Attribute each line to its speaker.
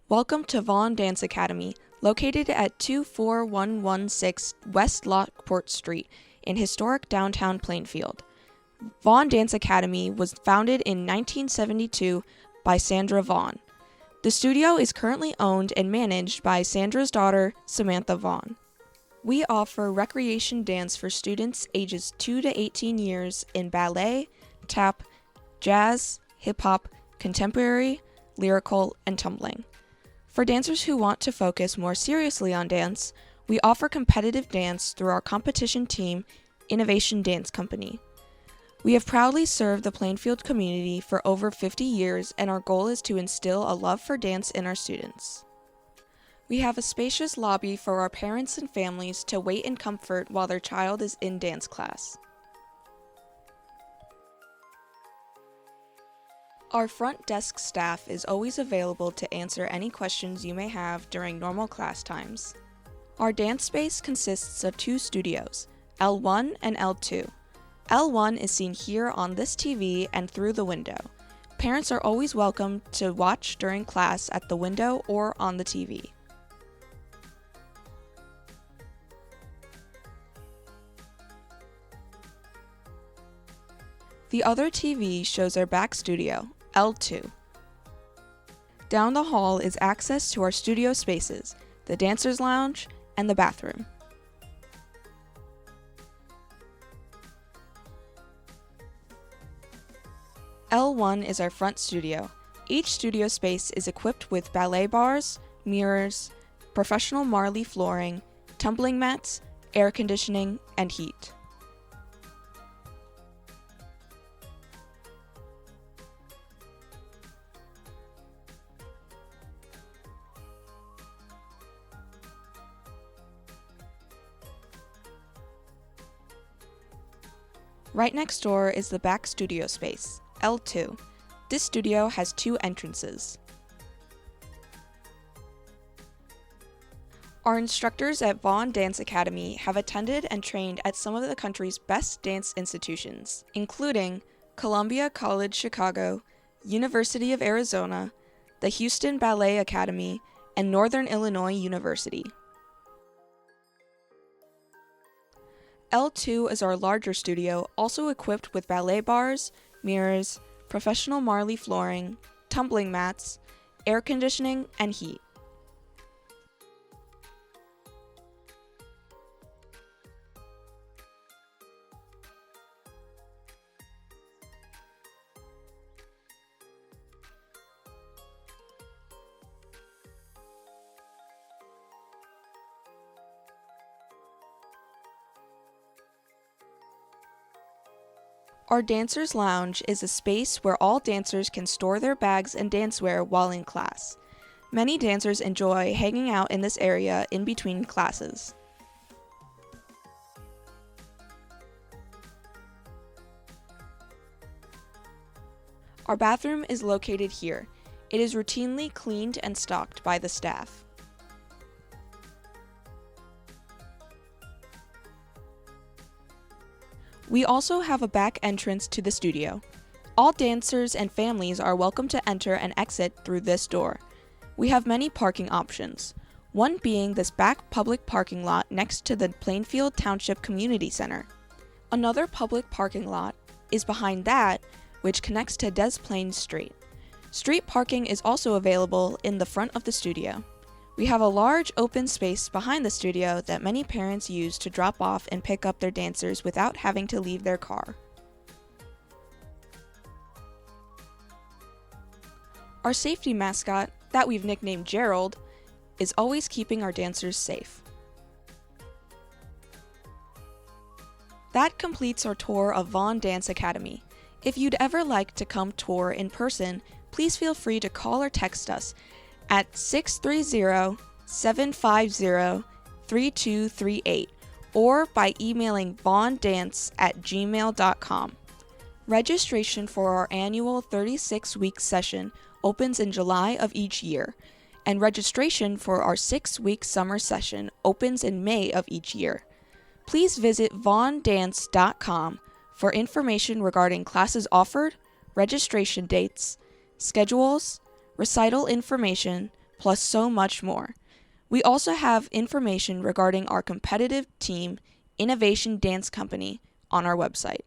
Speaker 1: Welcome to Vaughn Dance Academy, located at 24116 West Lockport Street in historic downtown Plainfield. Vaughn Dance Academy was founded in 1972 by Sandra Vaughn. The studio is currently owned and managed by Sandra's daughter, Samantha Vaughn. We offer recreation dance for students ages 2 to 18 years in ballet, tap, jazz, hip-hop, contemporary, lyrical, and tumbling. For dancers who want to focus more seriously on dance, we offer competitive dance through our competition team, Innovation Dance Company. We have proudly served the Plainfield community for over 50 years, and our goal is to instill a love for dance in our students. We have a spacious lobby for our parents and families to wait in comfort while their child is in dance class. Our front desk staff is always available to answer any questions you may have during normal class times. Our dance space consists of 2 studios, L1 and L2. L1 is seen here on this TV and through the window. Parents are always welcome to watch during class at the window or on the TV. The other TV shows our back studio, L2. Down the hall is access to our studio spaces, the dancer's lounge, and the bathroom. L1 is our front studio. Each studio space is equipped with ballet bars, mirrors, professional marley flooring, tumbling mats, air conditioning, and heat. Right next door is the back studio space, L2. This studio has 2 entrances. Our instructors at Vaughn Dance Academy have attended and trained at some of the country's best dance institutions, including Columbia College Chicago, University of Arizona, the Houston Ballet Academy, and Northern Illinois University. L2 is our larger studio, also equipped with ballet bars, mirrors, professional marley flooring, tumbling mats, air conditioning, and heat. Our Dancers Lounge is a space where all dancers can store their bags and dancewear while in class. Many dancers enjoy hanging out in this area in between classes. Our bathroom is located here. It is routinely cleaned and stocked by the staff. We also have a back entrance to the studio. All dancers and families are welcome to enter and exit through this door. We have many parking options, one being this back public parking lot next to the Plainfield Township Community Center. Another public parking lot is behind that, which connects to Des Plaines Street. Street parking is also available in the front of the studio. We have a large open space behind the studio that many parents use to drop off and pick up their dancers without having to leave their car. Our safety mascot, that we've nicknamed Gerald, is always keeping our dancers safe. That completes our tour of Vaughn Dance Academy. If you'd ever like to come tour in person, please feel free to call or text us at 630-750-3238 or by emailing vaughndance@gmail.com. Registration for our annual 36-week session opens in July of each year, and registration for our 6-week summer session opens in May of each year. Please visit vaughndance.com for information regarding classes offered, registration dates, schedules, recital information, plus so much more. We also have information regarding our competitive team, Innovation Dance Company, on our website.